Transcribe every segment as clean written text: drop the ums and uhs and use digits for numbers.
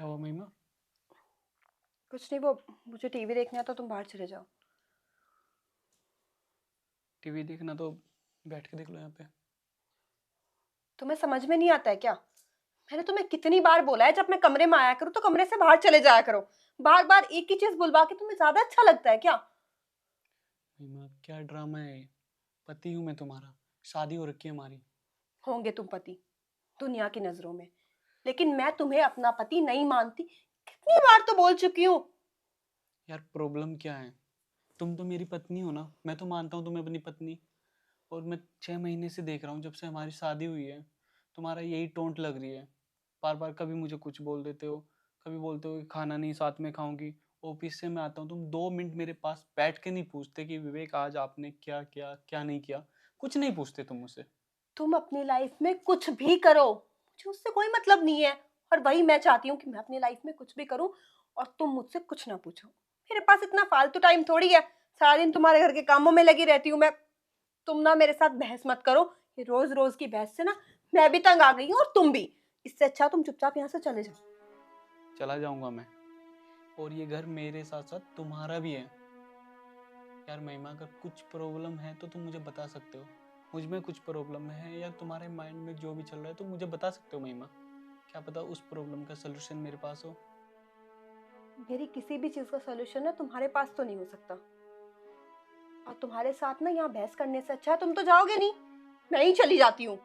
हुआ महिमा? कुछ नहीं, वो मुझे टीवी देखना है तो तुम बाहर चले जाओ। टीवी देखना तो बैठ के देख लो यहाँ पे। तुम्हें समझ में नहीं आता है क्या? मैंने तुम्हें कितनी बार बोला है, जब मैं कमरे में आया करूँ तो कमरे से बाहर चले जाया करो। बार बार एक ही चीज बुलवा के तुम्हें ज्यादा अच्छा लगता है क्या? महिमा क्या ड्रामा है ये? पति हूँ मैं तुम्हारा, शादी हो रखी है हमारी। होंगे तुम पति दुनिया की नजरों में, लेकिन मैं तुम्हें अपना पति नहीं मानती। कितनी बार तो बोल चुकी हूँ। यार प्रॉब्लम क्या है? तुम तो मेरी पत्नी हो ना, मैं तो मानता हूँ तुम्हें अपनी पत्नी। और मैं 6 महीने से देख रहा हूँ जब से हमारी शादी हुई है, तुम्हारा यही टोंट लग रही है। बार बार कभी मुझे कुछ बोल देते हो, कभी बोलते हो कि खाना नहीं साथ में खाऊंगी। ऑफिस से मैं आता हूँ, तुम 2 मिनट मेरे पास बैठ के नहीं पूछते कि विवेक आज आपने क्या किया क्या नहीं किया। कुछ नहीं पूछते तुम मुझसे। तुम अपनी लाइफ में कुछ भी करो, मुझे उससे कोई मतलब नहीं है। और वही मैं चाहती हूँ कि मैं अपनी लाइफ में कुछ भी करूँ और तुम मुझसे कुछ ना पूछो। मेरे पास इतना फालतू टाइम थोड़ी है, सारा दिन तुम्हारे घर के कामों में लगी रहती हूँ मैं। तुम ना मेरे साथ बहस मत करो। ये रोज रोज की बहस से ना मैं भी तंग आ गई हूँ और तुम भी। इससे अच्छा तुम चुपचाप यहाँ से चले जाओ। चला जाऊंगा मैं, और ये घर मेरे साथ साथ तुम्हारा भी है। यार महिमा, अगर कुछ प्रॉब्लम है तो तुम मुझे बता सकते हो। मुझ में कुछ प्रॉब्लम है या तुम्हारे माइंड में जो भी चल रहा है तुम मुझे बता सकते हो महिमा। क्या पता उस प्रॉब्लम का सलूशन मेरे पास हो। मेरी किसी भी चीज का सोल्यूशन ना तुम्हारे पास तो नहीं हो सकता। और तुम्हारे साथ ना यहाँ बहस करने से अच्छा है तुम तो जाओगे नहीं, मैं ही चली जाती हूँ।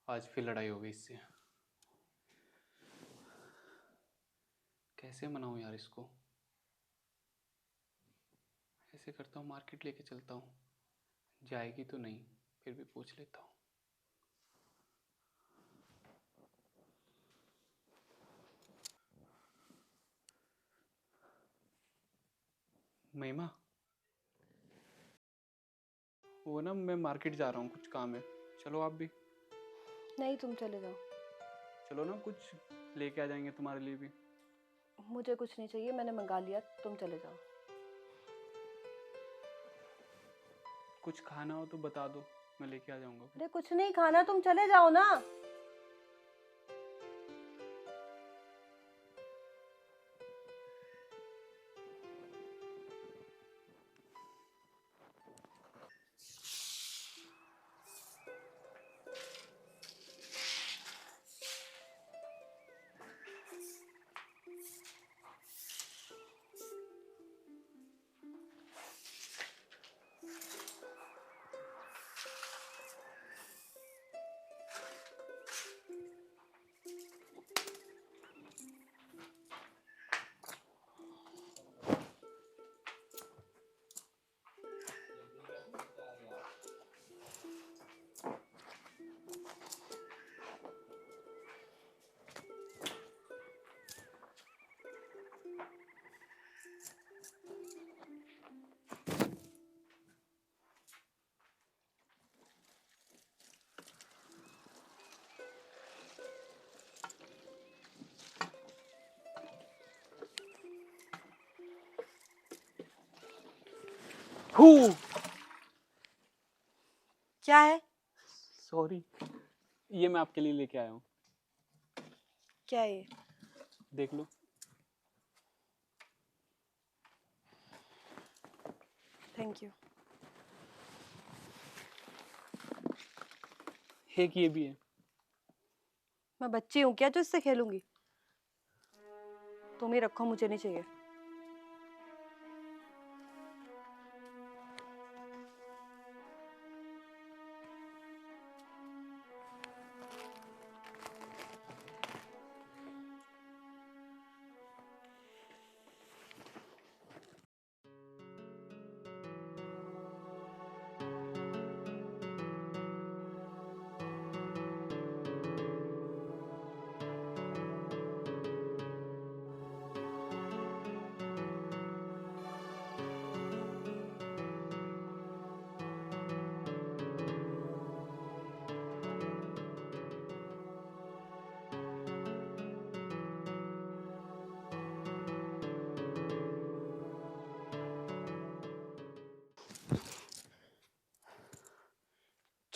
आज फिर लड़ाई हो गई इससे। कैसे मनाऊं यार इसको? ऐसे करता हूँ, मार्केट लेके चलता हूँ। जाएगी तो नहीं, फिर भी पूछ लेता हूँ। महिमा, वो ना मैं मार्केट जा रहा हूँ, कुछ काम है। चलो आप भी। नहीं, तुम चले जाओ। चलो ना, कुछ लेके आ जाएंगे तुम्हारे लिए भी। मुझे कुछ नहीं चाहिए, मैंने मंगा लिया, तुम चले जाओ। कुछ खाना हो तो बता दो, मैं लेके आ जाऊंगा अरे कुछ। कुछ नहीं खाना, तुम चले जाओ ना। हू। क्या है? सॉरी, ये मैं आपके लिए लेके आया हूँ। क्या है ये? देख लो। Thank you. एक ये भी है। मैं बच्ची हूँ क्या जो इससे खेलूंगी? तुम ही रखो, मुझे नहीं चाहिए।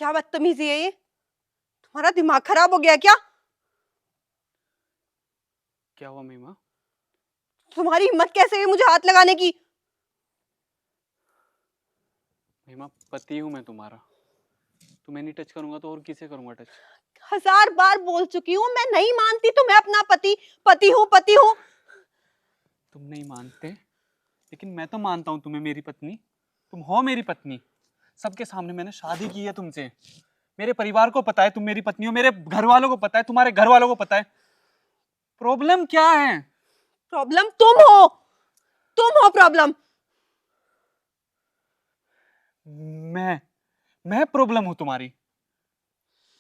क्या बदतमीजी है ये? तुम्हारा दिमाग खराब हो गया क्या? क्या हुआ महिमा? तुम्हारी हिम्मत कैसे है मुझे हाथ लगाने की? महिमा, पति हूँ मैं तुम्हारा। तुम्हें नहीं टच करूंगा तो और किसे करूंगा टच? 1000 बार बोल चुकी हूँ, मैं नहीं मानती तुम्हें अपना पति। पति हूँ, पति हूँ। तुम नहीं मानते, लेकिन मैं तो मानता हूँ तुम्हें मेरी पत्नी। तुम हो मेरी पत्नी। सबके सामने मैंने शादी की है तुमसे। मेरे परिवार को पता है तुम मेरी पत्नी हो, मेरे घर वालों को पता है, तुम्हारे घर वालों को पता है। प्रॉब्लम क्या है? प्रॉब्लम तुम हो। तुम हो प्रॉब्लम। मैं प्रॉब्लम हूं तुम्हारी?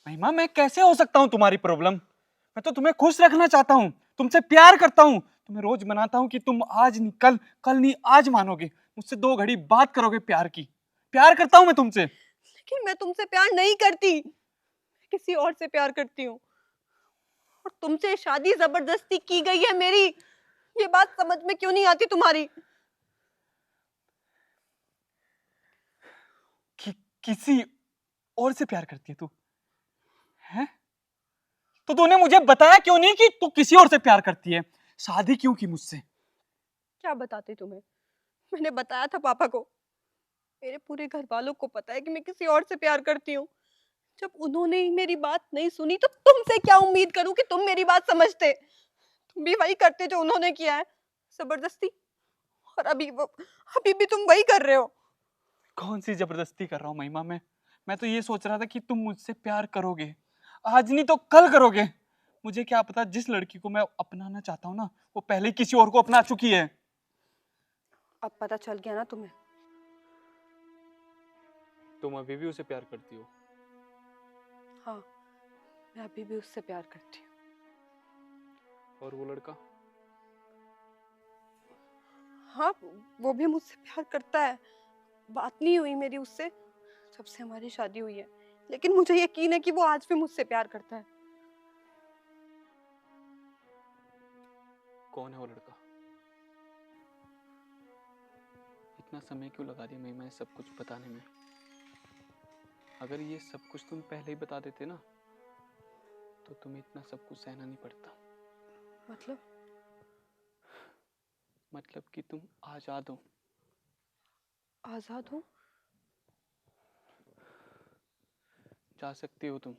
महिमा, मैं कैसे हो सकता हूं तुम्हारी प्रॉब्लम? मैं तो तुम्हें खुश रखना चाहता हूं, तुमसे प्यार करता हूं, तुम्हें रोज मनाता हूं कि तुम आज नहीं कल, कल नहीं आज मानोगे, मुझसे 2 घड़ी बात करोगे प्यार की। प्यार करता हूं मैं तुमसे। लेकिन मैं तुमसे प्यार नहीं करती, किसी और से प्यार करती हूँ। और तुमसे शादी जबरदस्ती की गई है मेरी। ये बात समझ में क्यों नहीं आती तुम्हारी? किसी और से प्यार करती है तू? है? तो तूने मुझे बताया क्यों नहीं कि तू किसी और से प्यार करती है? शादी क्यों की मुझसे? क्या बताती तुम्हें? मैंने बताया था पापा को। मेरे पूरे घर वालों को पता है कि मैं किसी और से प्यार करती हूँ। जब उन्होंने ही मेरी बात नहीं सुनी तो तुमसे क्या उम्मीद करूं कि तुम मेरी बात समझते? तुम भी वही करते जो उन्होंने किया है, जबरदस्ती। और अभी भी तुम वही कर रहे हो। कौन सी जबरदस्ती कर रहा हूं महिमा? मैं तो ये सोच रहा था कि तुम मुझसे प्यार करोगे, आज नहीं तो कल करोगे। मुझे क्या पता, जिस लड़की को मैं अपनाना चाहता हूँ ना, वो पहले ही किसी और को अपना चुकी है। अब पता चल गया ना तुम्हें? तुम अभी भी उसे प्यार करती हो? हाँ, मैं अभी भी उससे प्यार करती हूँ। और वो लड़का? हाँ, वो भी मुझसे प्यार करता है। बात नहीं हुई मेरी उससे जब से हमारी शादी हुई है, लेकिन मुझे यकीन है कि वो आज भी मुझसे प्यार करता है। कौन है वो लड़का? इतना समय क्यों लगा दिया महिमा सब कुछ बताने में? अगर ये सब कुछ तुम पहले ही बता देते ना, तो तुम्हें इतना सब कुछ सहना नहीं पड़ता। मतलब कि तुम आजाद हो। आजाद हूँ? जा सकती हो तुम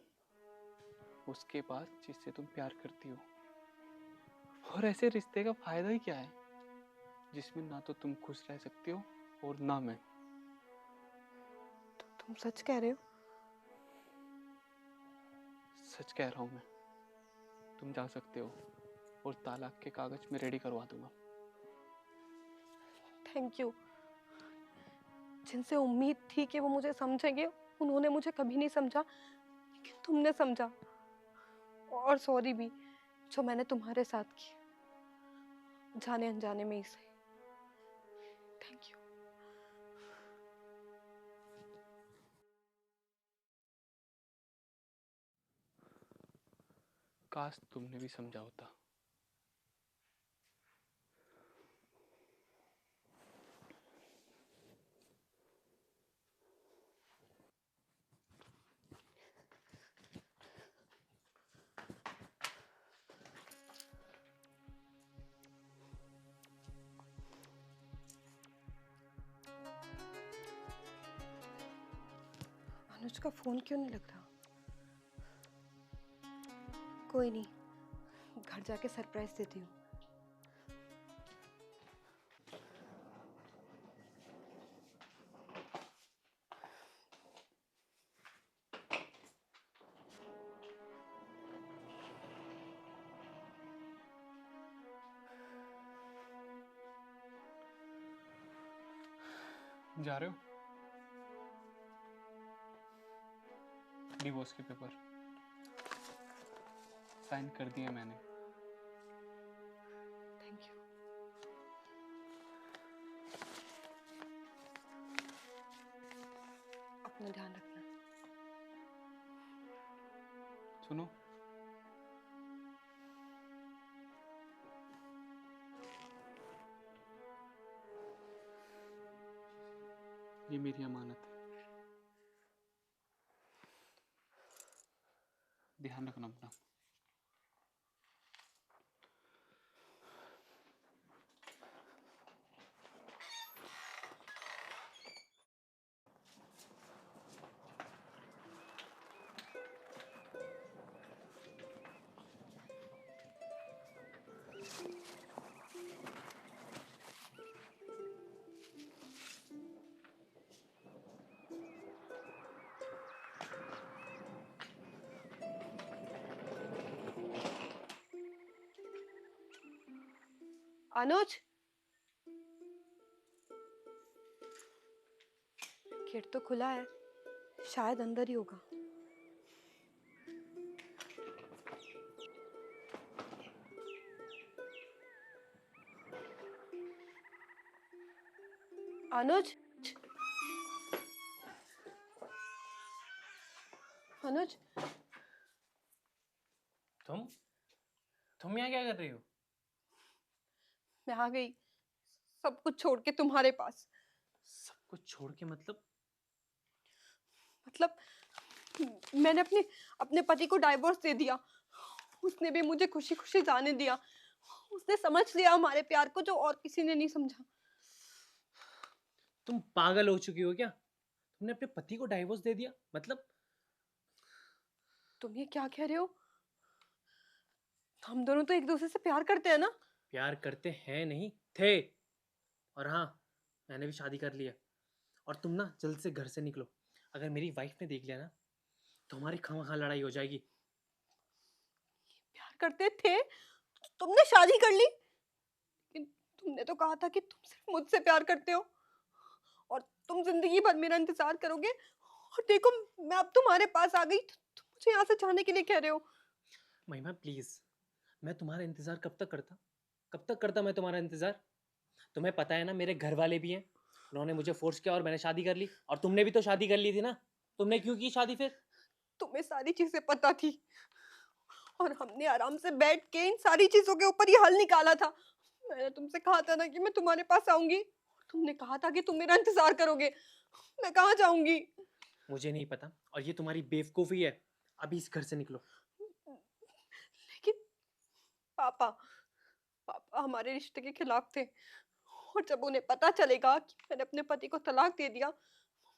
उसके पास जिससे तुम प्यार करती हो। और ऐसे रिश्ते का फायदा ही क्या है जिसमें ना तो तुम खुश रह सकती हो और ना मैं। तो तुम सच कह रहे हो? सच कह रहा हूं मैं। तुम जा सकते हो और तालाक के कागज में रेडी करवा दूंगा। Thank you. जिनसे उम्मीद थी कि वो मुझे समझेंगे, उन्होंने मुझे कभी नहीं समझा, लेकिन तुमने समझा। और सॉरी भी जो मैंने तुम्हारे साथ की, जाने अनजाने में ही सही। Thank you. काश तुमने भी समझा होता। अनुज का फोन क्यों नहीं लग रहा? कोई नहीं, घर जाके सरप्राइज देती हूँ। जा रहे हो? डिवोर्स के पेपर साइन कर दिए मैंने। Thank you. अपना ध्यान रखना। सुनो, ये मेरी अमानत है। ध्यान रखना अपना। अनुज, गेट तो खुला है, शायद अंदर ही होगा। अनुज, अनुज, तुम तुम यहाँ क्या कर रही हो? मैं आ गई सब कुछ छोड़ के तुम्हारे पास। सब कुछ छोड़ के मतलब? मतलब मैंने अपने अपने पति को डाइवोर्स दे दिया। उसने भी मुझे खुशी खुशी जाने दिया। उसने समझ लिया हमारे प्यार को, जो और किसी ने नहीं समझा। तुम पागल हो चुकी हो क्या? तुमने अपने पति को डाइवोर्स दे दिया मतलब? तुम ये क्या कह रहे हो? हम दोनों तो एक दूसरे से प्यार करते हैं ना? प्यार करते हैं नहीं थे। और हाँ, मैंने भी शादी कर लिया। और तुम ना जल्द से घर से निकलो। अगर मेरी वाइफ ने देख लिया ना तो हमारी खामखा लड़ाई हो जाएगी। प्यार करते थे? तुमने शादी कर ली, लेकिन तुमने तो कहा था कि तुम सिर्फ मुझसे प्यार करते हो और तुम जिंदगी भर मेरा इंतजार करोगे। और देखो, मैं अब तुम्हारे पास आ गई तो तुम मुझे यहाँ से जाने के लिए कह रहे हो। महिमा प्लीज, मैं तुम्हारा इंतजार कब तक करता? कब तक करता मैं तुम्हारा इंतजार? तुम्हें पता है ना, मेरे घर वाले भी हैं। उन्होंने मुझे फोर्स किया और मैंने शादी कर ली। और तुमने भी तो शादी कर ली थी ना। तुमने क्यों की शादी फिर? तुम्हें सारी चीजें पता थी और हमने आराम से बैठ के इन सारी चीजों के ऊपर ये हल निकाला था। मैंने तुमसे कहा था ना कि मैं तुम्हारे पास आऊंगी, तुमने कहा था कि तुम मेरा इंतजार करोगे। मैं कहाँ जाऊंगी? मुझे नहीं पता और ये तुम्हारी बेवकूफ़ी है। अभी इस घर से निकलो। लेकिन पापा पापा हमारे रिश्ते के खिलाफ थे, और जब उन्हें पता चलेगा कि मैंने अपने पति को तलाक दे दिया,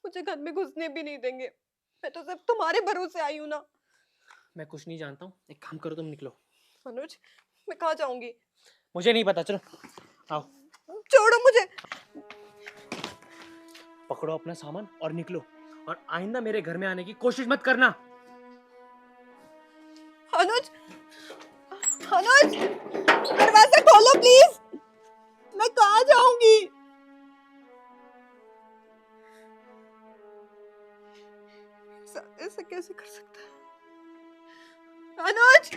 मुझे घर में घुसने भी नहीं देंगे। मैं तो सिर्फ तुम्हारे भरोसे आई हूँ ना। मैं कुछ नहीं जानता हूँ। एक काम करो, तुम निकलो। अनुज, मैं कहाँ जाऊंगी? मुझे नहीं पता, चलो आओ। छोड़ो मुझे। पकड़ो अपना सामान और निकलो। और आइंदा मेरे घर में आने की कोशिश मत करना। अनुज, अनुज, दरवाजा खोलो प्लीज। मैं कहाँ जाऊंगी? ऐसा कैसे कर सकता है अनुज?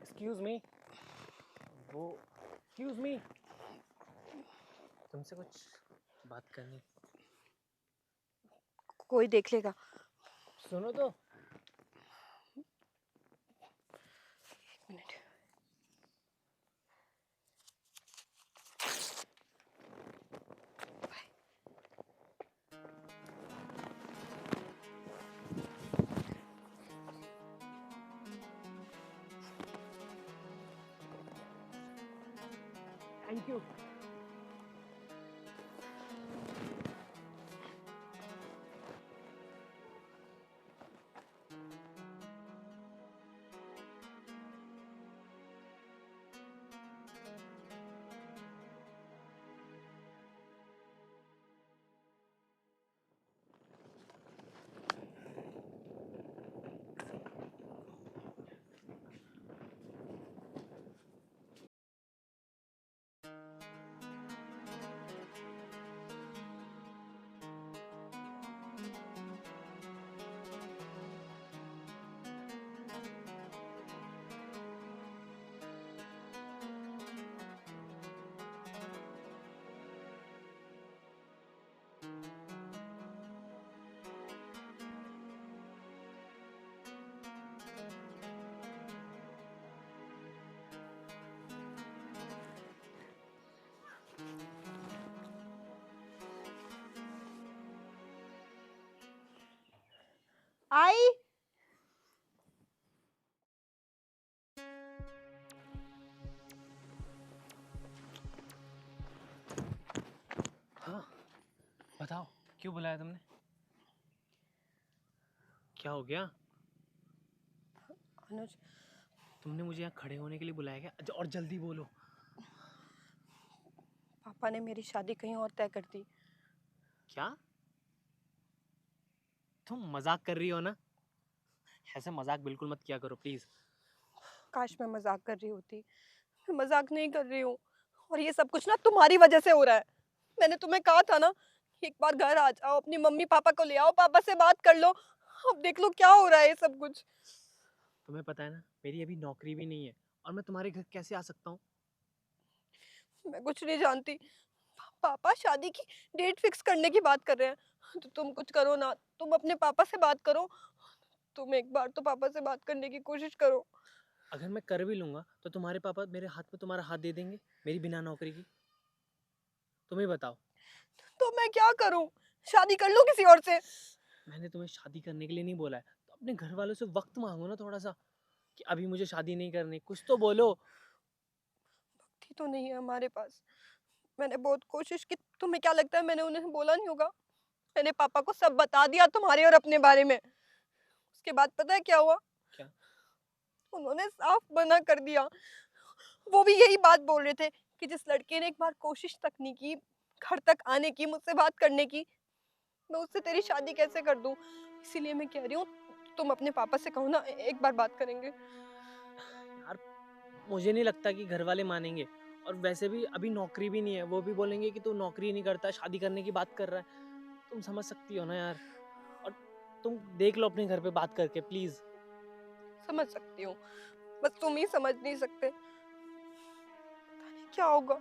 एक्सक्यूज मी, वो एक्सक्यूज मी, तुमसे कुछ बात करनी। कोई देख लेगा। सुनो तो। एक मिनट। Thank you. आई। हाँ, बताओ क्यों बुलाया तुमने? क्या हो गया? अनुज, तुमने मुझे यहाँ खड़े होने के लिए बुलाया क्या? और जल्दी बोलो। पापा ने मेरी शादी कहीं और तय कर दी। क्या? तुम मजाक कर रही हो ना? ऐसे मजाक बिल्कुल मत किया करो प्लीज। काश मैं मजाक कर रही होती। मैं मजाक नहीं कर रही हूँ। और ये सब कुछ ना तुम्हारी वजह से हो रहा है। मैंने तुम्हें कहा था ना, एक बार घर आ जाओ, अपनी मम्मी पापा को ले आओ, पापा से बात कर लो। अब देख लो क्या हो रहा है ये सब कुछ। तुम्हें पता है ना, मेरी अभी नौकरी भी नहीं है और मैं तुम्हारे घर कैसे आ सकता हूँ? मैं कुछ नहीं जानती। पापा शादी की डेट फिक्स करने की बात कर रहे हैं, तो तुम कुछ करो ना। तुम अपने पापा से बात करो। तुम एक बार तो पापा से बात करने की कोशिश करो। अगर मैं कर भी लूंगा तो तुम्हारे पापा मेरे हाथ में तुम्हारा हाथ दे देंगे मेरी बिना नौकरी की? तुम ही बताओ। तो मैं क्या करूं? शादी कर लूं किसी और से? मैंने तुम्हें शादी करने के लिए नहीं बोला है, तो अपने घर वालों से वक्त मांगो ना थोड़ा सा, कि अभी मुझे शादी नहीं करनी, कुछ तो बोलो। थी तो नहीं है हमारे पास। मैंने बहुत कोशिश की। तुम्हें क्या लगता है मैंने उन्हें बोला नहीं होगा? मैंने पापा को सब बता दिया तुम्हारे और अपने बारे में। उसके बाद पता है क्या हुआ? क्या? उन्होंने साफ मना कर दिया। वो भी यही बात बोल रहे थे कि जिस लड़के ने एक बार कोशिश तक नहीं की घर तक आने की, मुझसे बात करने की, मैं उससे तेरी शादी कैसे कर दूं? इसीलिए मैं कह रही हूँ, तुम अपने पापा से कहो ना, एक बार बात करेंगे। यार, मुझे नहीं लगता कि घर वाले मानेंगे। और वैसे भी अभी नौकरी भी नहीं है, वो भी बोलेंगे कि तू नौकरी नहीं करता, शादी करने की बात कर रहा है। तुम समझ सकती हो ना यार। और तुम देख लो अपने घर पे बात करके प्लीज। समझ सकती हूँ, बस तुम ही समझ नहीं सकते। पता नहीं क्या होगा।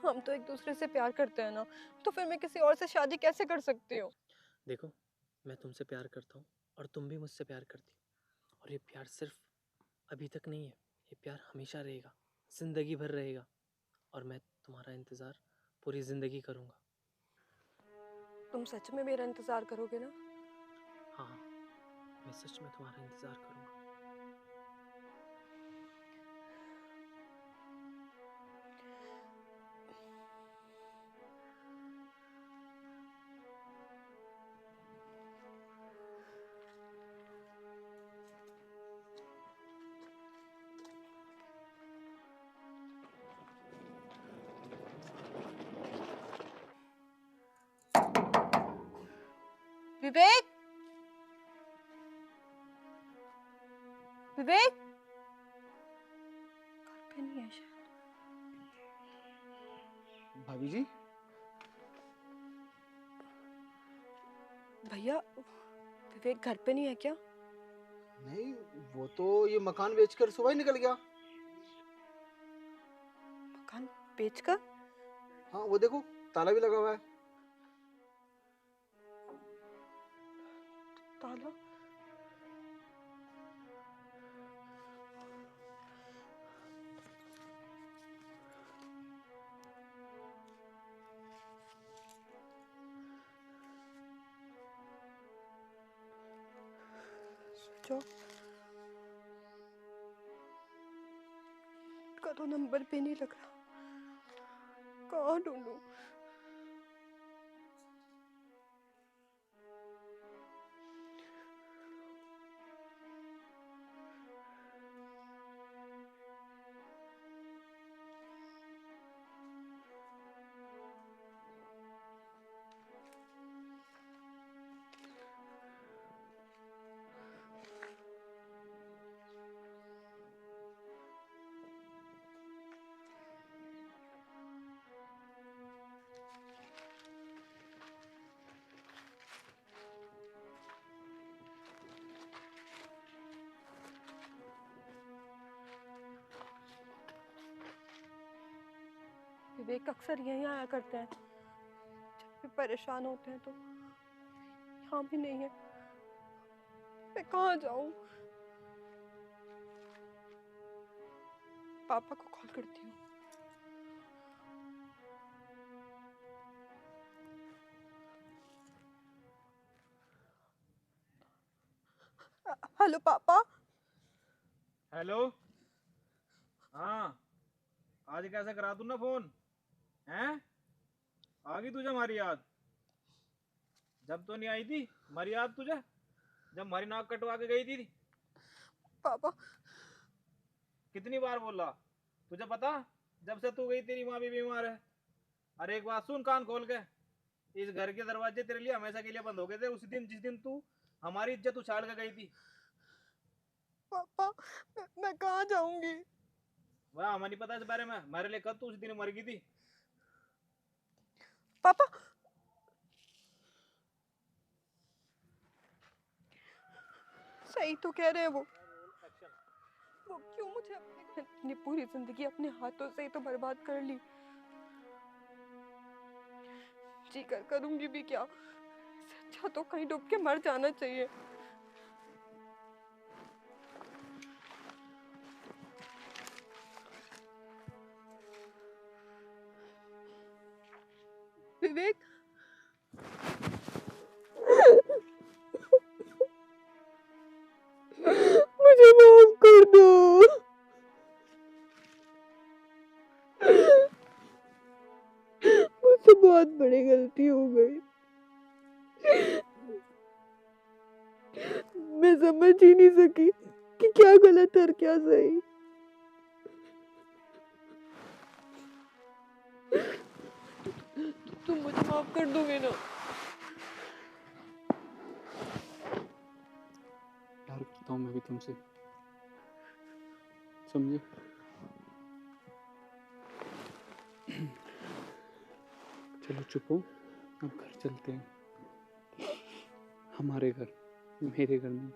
हम तो एक दूसरे से प्यार करते हैं ना, तो फिर मैं किसी और से शादी कैसे कर सकती हूँ? देखो, मैं तुमसे प्यार करता हूँ और तुम भी मुझसे प्यार करती हो, और ये प्यार सिर्फ अभी तक नहीं है, ये प्यार हमेशा रहेगा, जिंदगी भर रहेगा। और मैं तुम्हारा इंतजार पूरी जिंदगी करूंगा। तुम सच में मेरा इंतजार करोगे ना? हाँ हाँ, मैं सच में तुम्हारा इंतजार करूंगा। विवेक, विवेक, भाभी जी, भैया, विवेक घर पे नहीं है क्या? नहीं, वो तो ये मकान बेचकर सुबह ही निकल गया। मकान बेचकर? हाँ, वो देखो, ताला भी लगा हुआ है। ताला? स्विच ऑफ का तो नंबर भी नहीं लग रहा। कहाँ ढूंढूं? विवेक अक्सर यहीं आया करते हैं जब भी परेशान होते हैं, तो यहाँ भी नहीं है। मैं कहाँ जाऊँ? पापा को कॉल करती हूँ। हेलो पापा। हेलो। हाँ, आज कैसे करा तू ना फोन? हैं? आ गई तुझे हमारी याद? जब तो नहीं आई थी हमारी याद तुझे, जब हमारी नाक कटवा के गई थी। पापा, कितनी बार बोला तुझे? पता, जब से तू गई तेरी माँ भी बीमार है। अरे एक बात सुन कान खोल के, इस घर के दरवाजे तेरे लिए हमेशा के लिए बंद हो गए थे उस दिन जिस दिन तू हमारी इज्जत उछाल के गई थी। पापा, मैं कहाँ जाऊंगी? वह हमें नहीं पता इस बारे में, हमारे लिए कब तू उस दिन मर गई थी। पापा, सही तो कह रहे हैं वो। क्यों मुझे अपनी पूरी जिंदगी अपने हाथों से ही तो बर्बाद कर ली। जी कर करूंगी भी क्या? इससे अच्छा तो कहीं डूब के मर जाना चाहिए। विवेक, मुझे माफ कर दो। मुझसे बहुत बड़ी गलती हो गई। मैं समझ ही नहीं सकी कि क्या गलत और क्या सही। तुम मुझे माफ कर दोगे ना? प्यार करता हूँ मैं भी तुमसे, समझे? चलो चुप हो, अब घर चलते हैं। हमारे घर, मेरे घर नहीं।